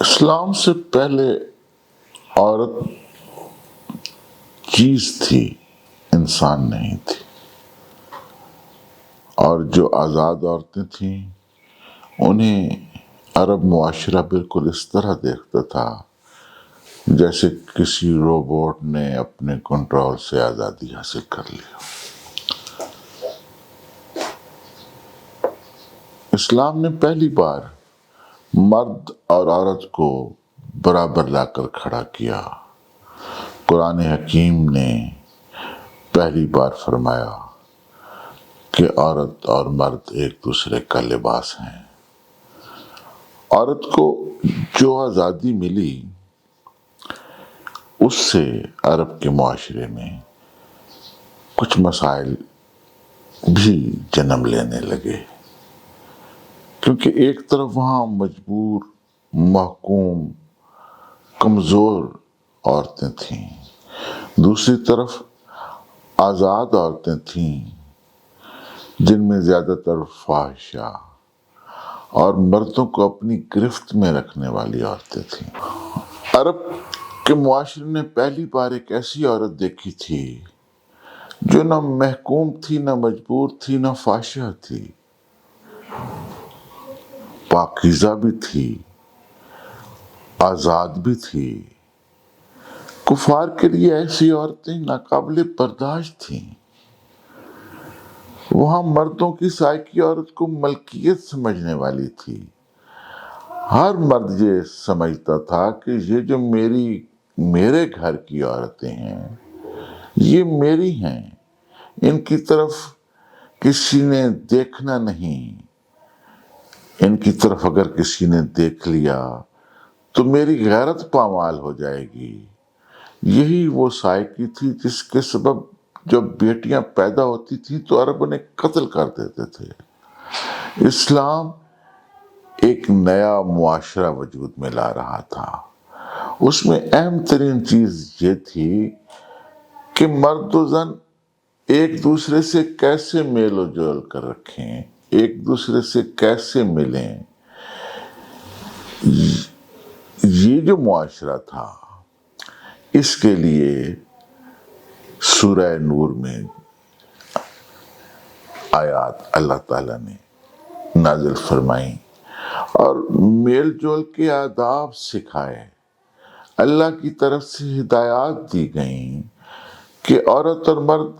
اسلام سے پہلے عورت چیز تھی، انسان نہیں تھی، اور جو آزاد عورتیں تھیں انہیں عرب معاشرہ بالکل اس طرح دیکھتا تھا جیسے کسی روبوٹ نے اپنے کنٹرول سے آزادی حاصل کر لی۔ اسلام نے پہلی بار مرد اور عورت کو برابر لا کر کھڑا کیا۔ قرآن حکیم نے پہلی بار فرمایا کہ عورت اور مرد ایک دوسرے کا لباس ہیں۔ عورت کو جو آزادی ملی اس سے عرب کے معاشرے میں کچھ مسائل بھی جنم لینے لگے، کیونکہ ایک طرف وہاں مجبور، محکوم، کمزور عورتیں تھیں، دوسری طرف آزاد عورتیں تھیں جن میں زیادہ تر فاحشہ اور مردوں کو اپنی گرفت میں رکھنے والی عورتیں تھیں۔ عرب کے معاشرے نے پہلی بار ایک ایسی عورت دیکھی تھی جو نہ محکوم تھی، نہ مجبور تھی، نہ فاحشہ تھی، پاکیزہ بھی تھی، آزاد بھی تھی۔ کفار کے لیے ایسی عورتیں ناقابل برداشت تھیں۔ وہاں مردوں کی سائیکی عورت کو ملکیت سمجھنے والی تھی۔ ہر مرد یہ سمجھتا تھا کہ یہ جو میرے گھر کی عورتیں ہیں یہ میری ہیں، ان کی طرف کسی نے دیکھنا نہیں، ان کی طرف اگر کسی نے دیکھ لیا تو میری غیرت پامال ہو جائے گی۔ یہی وہ سائیکی تھی جس کے سبب جب بیٹیاں پیدا ہوتی تھیں تو عرب انہیں قتل کر دیتے تھے۔ اسلام ایک نیا معاشرہ وجود میں لا رہا تھا۔ اس میں اہم ترین چیز یہ تھی کہ مرد و زن ایک دوسرے سے کیسے میل و جول کر رکھیں، ایک دوسرے سے کیسے ملیں۔ یہ جو معاشرہ تھا اس کے لیے سورہ نور میں آیات اللہ تعالیٰ نے نازل فرمائیں اور میل جول کے آداب سکھائے۔ اللہ کی طرف سے ہدایات دی گئیں کہ عورت اور مرد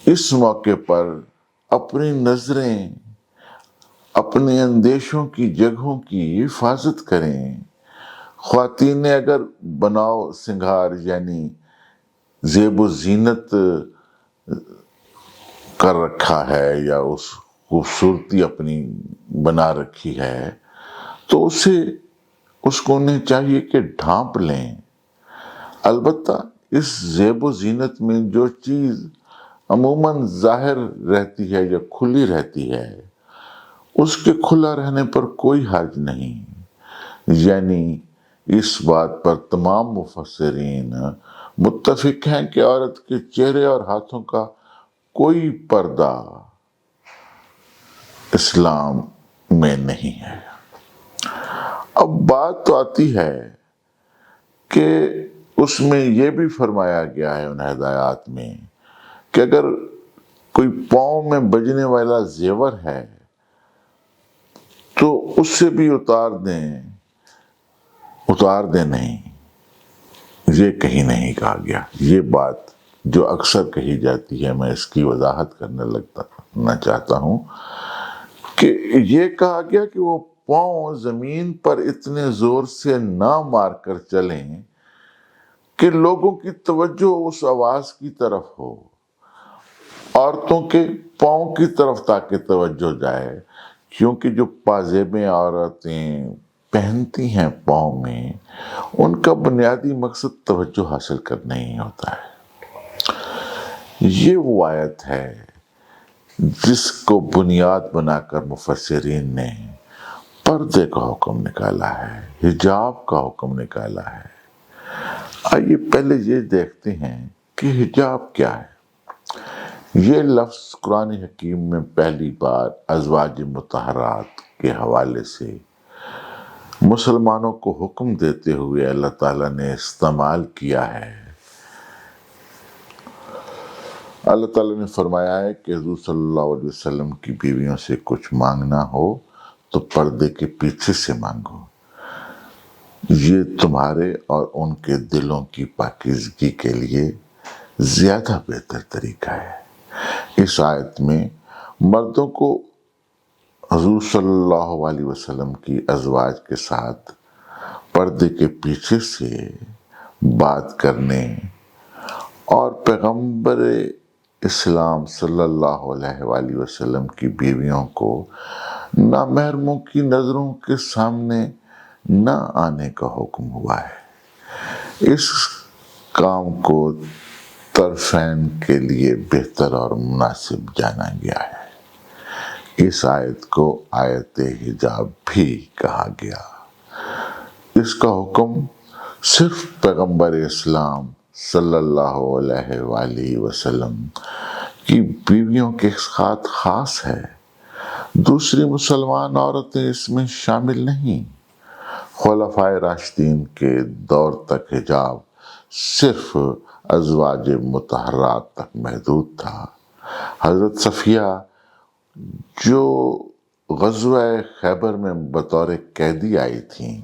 اس موقع پر اپنی نظریں، اپنے اندیشوں کی جگہوں کی حفاظت کریں۔ خواتین نے اگر بناؤ سنگھار یعنی زیب و زینت کر رکھا ہے یا اس خوبصورتی اپنی بنا رکھی ہے تو اس کو انہیں چاہیے کہ ڈھانپ لیں۔ البتہ اس زیب و زینت میں جو چیز عموماً ظاہر رہتی ہے یا کھلی رہتی ہے اس کے کھلا رہنے پر کوئی حرج نہیں، یعنی اس بات پر تمام مفسرین متفق ہیں کہ عورت کے چہرے اور ہاتھوں کا کوئی پردہ اسلام میں نہیں ہے۔ اب بات تو آتی ہے کہ اس میں یہ بھی فرمایا گیا ہے ان ہدایات میں کہ اگر کوئی پاؤں میں بجنے والا زیور ہے تو اس سے بھی اتار دیں نہیں، یہ کہیں نہیں کہا گیا۔ یہ بات جو اکثر کہی جاتی ہے، میں اس کی وضاحت کرنا چاہتا ہوں کہ یہ کہا گیا کہ وہ پاؤں زمین پر اتنے زور سے نہ مار کر چلیں کہ لوگوں کی توجہ اس آواز کی طرف ہو، عورتوں کے پاؤں کی طرف تاکہ توجہ جائے، کیونکہ جو پازیبیں عورتیں پہنتی ہیں پاؤں میں ان کا بنیادی مقصد توجہ حاصل کرنا ہی ہوتا ہے۔ یہ وہ آیت ہے جس کو بنیاد بنا کر مفسرین نے پردے کا حکم نکالا ہے، حجاب کا حکم نکالا ہے۔ آئیے پہلے یہ دیکھتے ہیں کہ حجاب کیا ہے۔ یہ لفظ قرآن حکیم میں پہلی بار ازواج مطہرات کے حوالے سے مسلمانوں کو حکم دیتے ہوئے اللہ تعالیٰ نے استعمال کیا ہے۔ اللہ تعالیٰ نے فرمایا ہے کہ حضور صلی اللہ علیہ وسلم کی بیویوں سے کچھ مانگنا ہو تو پردے کے پیچھے سے مانگو، یہ تمہارے اور ان کے دلوں کی پاکیزگی کے لیے زیادہ بہتر طریقہ ہے۔ اس آیت میں مردوں کو حضور صلی اللہ علیہ وسلم کی ازواج کے ساتھ پردے کے پیچھے سے بات کرنے اور پیغمبر اسلام صلی اللہ علیہ وآلہ وسلم کی بیویوں کو نامحرموں کی نظروں کے سامنے نہ آنے کا حکم ہوا ہے۔ اس کام کو طرفین کے لیے بہتر اور مناسب جانا گیا ہے۔ اس آیت کو آیت حجاب بھی کہا گیا۔ اس کا حکم صرف پیغمبر اسلام صلی اللہ علیہ وآلہ وسلم کی بیویوں کے ساتھ خاص ہے، دوسری مسلمان عورتیں اس میں شامل نہیں۔ خلفائے راشدین کے دور تک حجاب صرف ازواج مطہرات تک محدود تھا۔ حضرت صفیہ جو غزوہ خیبر میں بطور قیدی آئی تھیں،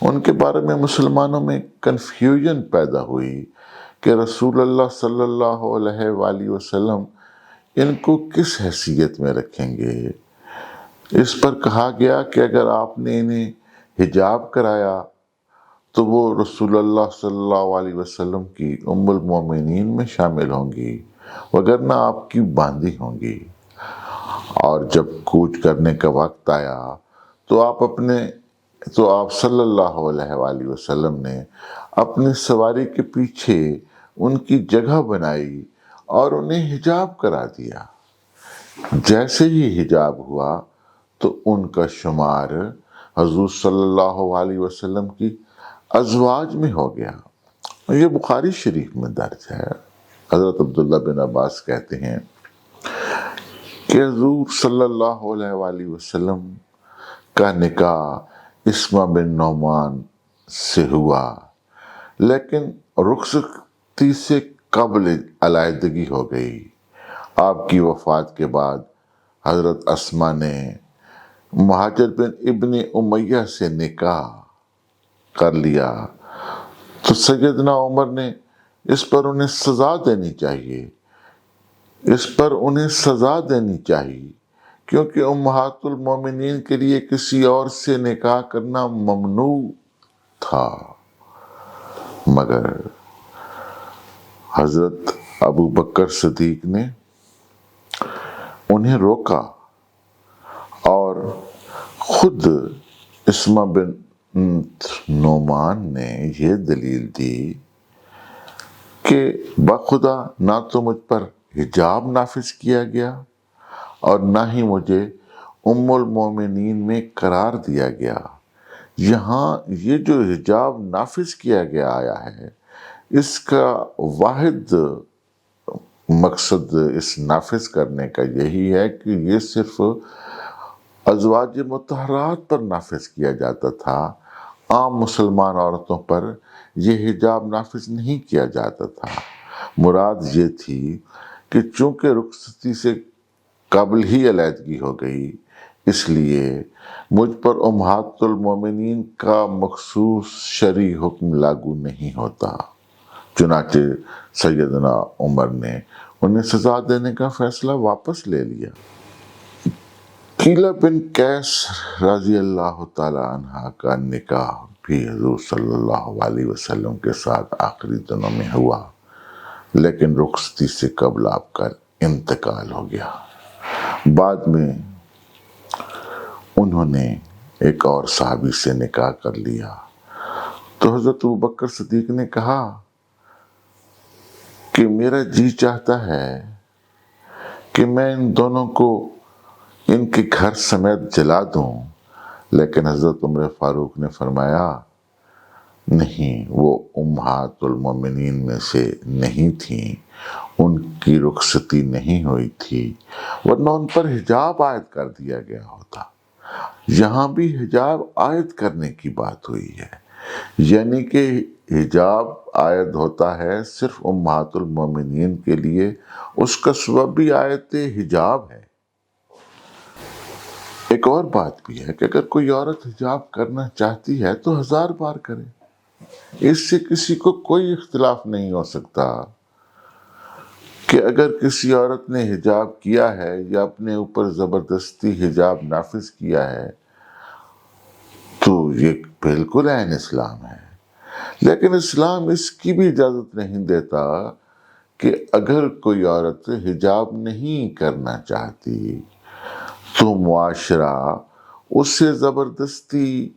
ان کے بارے میں مسلمانوں میں کنفیوژن پیدا ہوئی کہ رسول اللہ صلی اللہ علیہ وآلہ وسلم ان کو کس حیثیت میں رکھیں گے۔ اس پر کہا گیا کہ اگر آپ نے انہیں حجاب کرایا تو وہ رسول اللہ صلی اللہ علیہ وسلم کی ام المومنین میں شامل ہوں گی، وگرنہ آپ کی باندھی ہوں گی۔ اور جب کوچ کرنے کا وقت آیا تو آپ صلی اللہ علیہ وآلہ وسلم نے اپنی سواری کے پیچھے ان کی جگہ بنائی اور انہیں حجاب کرا دیا۔ جیسے ہی حجاب ہوا تو ان کا شمار حضور صلی اللہ علیہ وسلم کی ازواج میں ہو گیا۔ یہ بخاری شریف میں درج ہے۔ حضرت عبداللہ بن عباس کہتے ہیں کہ حضور صلی اللہ علیہ وآلہ وسلم کا نکاح اسمہ بن نعمان سے ہوا، لیکن رخصتی سے قبل علیحدگی ہو گئی۔ آپ کی وفات کے بعد حضرت اسمہ نے مہاجر بن ابن امیہ سے نکاح کر لیا تو سیدنا عمر نے اس پر انہیں سزا دینی چاہیے کیونکہ امہات المومنین کے لیے کسی اور سے نکاح کرنا ممنوع تھا، مگر حضرت ابو بکر صدیق نے انہیں روکا اور خود اسمہ بن نعمان نے یہ دلیل دی کہ بخدا نہ تو مجھ پر حجاب نافذ کیا گیا اور نہ ہی مجھے ام المومنین میں قرار دیا گیا۔ یہاں یہ جو حجاب نافذ کیا گیا آیا ہے، اس کا واحد مقصد اس نافذ کرنے کا یہی ہے کہ یہ صرف ازواج مطہرات پر نافذ کیا جاتا تھا، عام مسلمان عورتوں پر یہ حجاب نافذ نہیں کیا جاتا تھا۔ مراد یہ تھی کہ چونکہ رخصتی سے قبل ہی علیحدگی ہو گئی، اس لیے مجھ پر امہات المومنین کا مخصوص شرعی حکم لاگو نہیں ہوتا۔ چنانچہ سیدنا عمر نے انہیں سزا دینے کا فیصلہ واپس لے لیا۔ قیلہ بن قیس رضی اللہ تعالی عنہ کا نکاح بھی حضور صلی اللہ علیہ وسلم کے ساتھ آخری دنوں میں ہوا، لیکن رخصتی سے قبل آپ کا انتقال ہو گیا۔ بعد میں انہوں نے ایک اور صحابی سے نکاح کر لیا تو حضرت ابو بکر صدیق نے کہا کہ میرا جی چاہتا ہے کہ میں ان دونوں کو ان کے گھر سمیت جلا دوں، لیکن حضرت عمر فاروق نے فرمایا نہیں، وہ امہات المومنین میں سے نہیں تھیں، ان کی رخصتی نہیں ہوئی تھی، ورنہ ان پر حجاب عائد کر دیا گیا ہوتا۔ یہاں بھی حجاب عائد کرنے کی بات ہوئی ہے، یعنی کہ حجاب عائد ہوتا ہے صرف امہات المومنین کے لیے، اس کا سبب بھی آیت حجاب ہے۔ ایک اور بات بھی ہے کہ اگر کوئی عورت حجاب کرنا چاہتی ہے تو 1000 بار کرے، اس سے کسی کو کوئی اختلاف نہیں ہو سکتا کہ اگر کسی عورت نے حجاب کیا ہے یا اپنے اوپر زبردستی حجاب نافذ کیا ہے تو یہ بالکل عین اسلام ہے، لیکن اسلام اس کی بھی اجازت نہیں دیتا کہ اگر کوئی عورت حجاب نہیں کرنا چاہتی تو معاشرہ اس سے زبردستی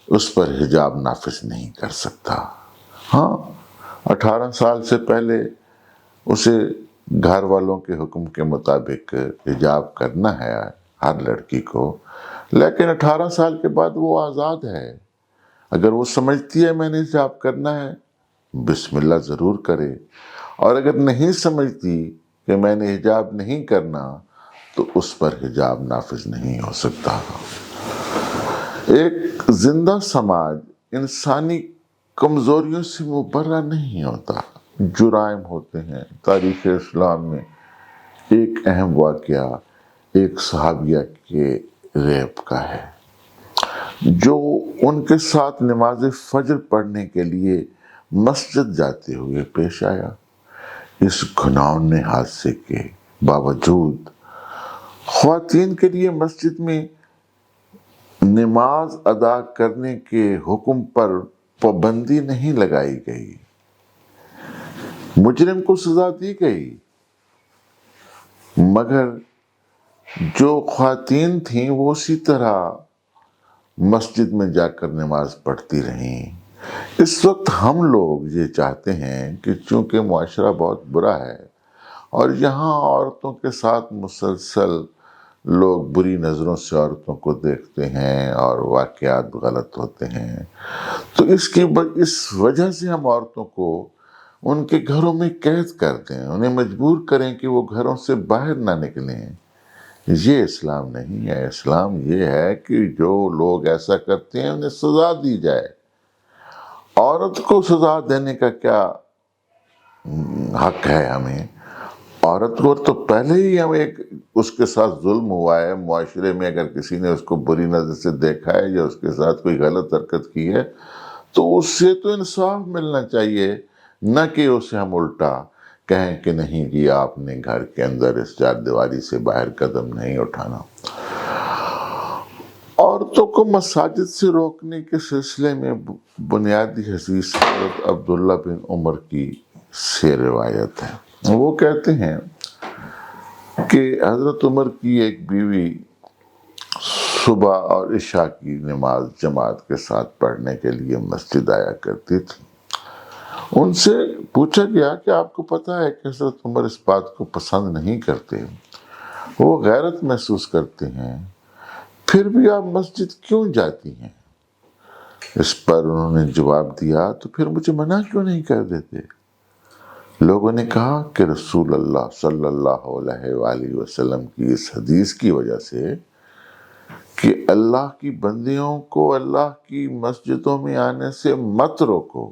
اس پر حجاب نافذ نہیں کر سکتا۔ ہاں، 18 سال سے پہلے اسے گھر والوں کے حکم کے مطابق حجاب کرنا ہے ہر لڑکی کو، لیکن 18 سال کے بعد وہ آزاد ہے۔ اگر وہ سمجھتی ہے میں نے حجاب کرنا ہے، بسم اللہ ضرور کرے، اور اگر نہیں سمجھتی کہ میں نے حجاب نہیں کرنا تو اس پر حجاب نافذ نہیں ہو سکتا۔ ایک زندہ سماج انسانی کمزوریوں سے مبرہ نہیں ہوتا، جرائم ہوتے ہیں۔ تاریخ اسلام میں ایک اہم واقعہ ایک صحابیہ کے ریپ کا ہے، جو ان کے ساتھ نماز فجر پڑھنے کے لیے مسجد جاتے ہوئے پیش آیا۔ اس گھناؤنے حادثے کے باوجود خواتین کے لیے مسجد میں نماز ادا کرنے کے حکم پر پابندی نہیں لگائی گئی، مجرم کو سزا دی گئی، مگر جو خواتین تھیں وہ اسی طرح مسجد میں جا کر نماز پڑھتی رہیں۔ اس وقت ہم لوگ یہ چاہتے ہیں کہ چونکہ معاشرہ بہت برا ہے اور یہاں عورتوں کے ساتھ مسلسل لوگ بری نظروں سے عورتوں کو دیکھتے ہیں اور واقعات غلط ہوتے ہیں، تو اس وجہ سے ہم عورتوں کو ان کے گھروں میں قید کر دیں، انہیں مجبور کریں کہ وہ گھروں سے باہر نہ نکلیں۔ یہ اسلام نہیں ہے۔ اسلام یہ ہے کہ جو لوگ ایسا کرتے ہیں انہیں سزا دی جائے۔ عورت کو سزا دینے کا کیا حق ہے ہمیں؟ عورت کو تو پہلے ہی اس کے ساتھ ظلم ہوا ہے، معاشرے میں اگر کسی نے اس کو بری نظر سے دیکھا ہے یا اس کے ساتھ کوئی غلط حرکت کی ہے تو اس سے تو انصاف ملنا چاہیے، نہ کہ اسے ہم الٹا کہیں کہ نہیں جی آپ نے گھر کے اندر اس چار دیواری سے باہر قدم نہیں اٹھانا۔ عورتوں کو مساجد سے روکنے کے سلسلے میں بنیادی حدیث حضرت عبداللہ بن عمر کی سے روایت ہے۔ وہ کہتے ہیں کہ حضرت عمر کی ایک بیوی صبح اور عشاء کی نماز جماعت کے ساتھ پڑھنے کے لیے مسجد آیا کرتی تھی۔ ان سے پوچھا گیا کہ آپ کو پتہ ہے کہ حضرت عمر اس بات کو پسند نہیں کرتے، وہ غیرت محسوس کرتے ہیں، پھر بھی آپ مسجد کیوں جاتی ہیں؟ اس پر انہوں نے جواب دیا تو پھر مجھے منع کیوں نہیں کر دیتے؟ لوگوں نے کہا کہ رسول اللہ صلی اللہ علیہ وآلہ وسلم کی اس حدیث کی وجہ سے کہ اللہ کی بندیوں کو اللہ کی مسجدوں میں آنے سے مت روکو،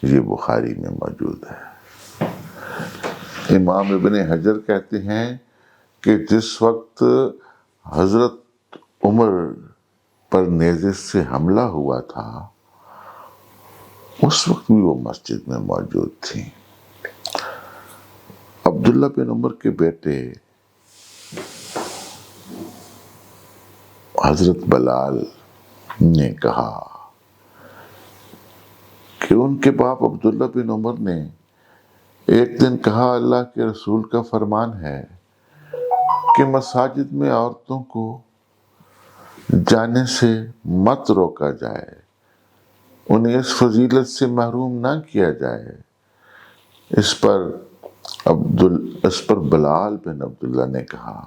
یہ بخاری میں موجود ہے۔ امام ابن حجر کہتے ہیں کہ جس وقت حضرت عمر پر نیزے سے حملہ ہوا تھا اس وقت بھی وہ مسجد میں موجود تھی۔ عبداللہ بن عمر کے بیٹے حضرت بلال نے کہا کہ ان کے باپ عبداللہ بن عمر نے ایک دن کہا اللہ کے رسول کا فرمان ہے کہ مساجد میں عورتوں کو جانے سے مت روکا جائے، انہیں اس فضیلت سے محروم نہ کیا جائے۔ اس پر بلال بن عبداللہ نے کہا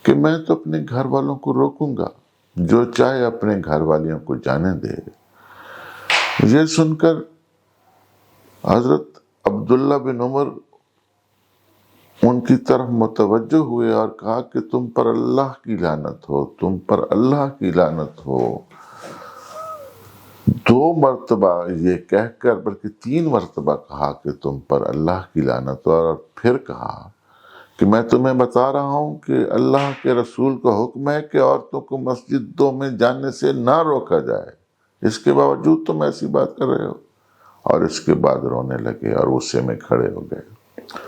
کہ میں تو اپنے گھر والوں کو روکوں گا، جو چاہے اپنے گھر والیوں کو جانے دے۔ یہ سن کر حضرت عبداللہ بن عمر ان کی طرف متوجہ ہوئے اور کہا کہ تم پر اللہ کی لعنت ہو، تم پر اللہ کی لعنت ہو۔ 2 مرتبہ یہ کہہ کر، بلکہ 3 مرتبہ کہا کہ تم پر اللہ کی لعنت ہو، اور پھر کہا کہ میں تمہیں بتا رہا ہوں کہ اللہ کے رسول کا حکم ہے کہ عورتوں کو مسجدوں میں جانے سے نہ روکا جائے، اس کے باوجود تم ایسی بات کر رہے ہو۔ اور اس کے بعد رونے لگے اور غصے میں کھڑے ہو گئے۔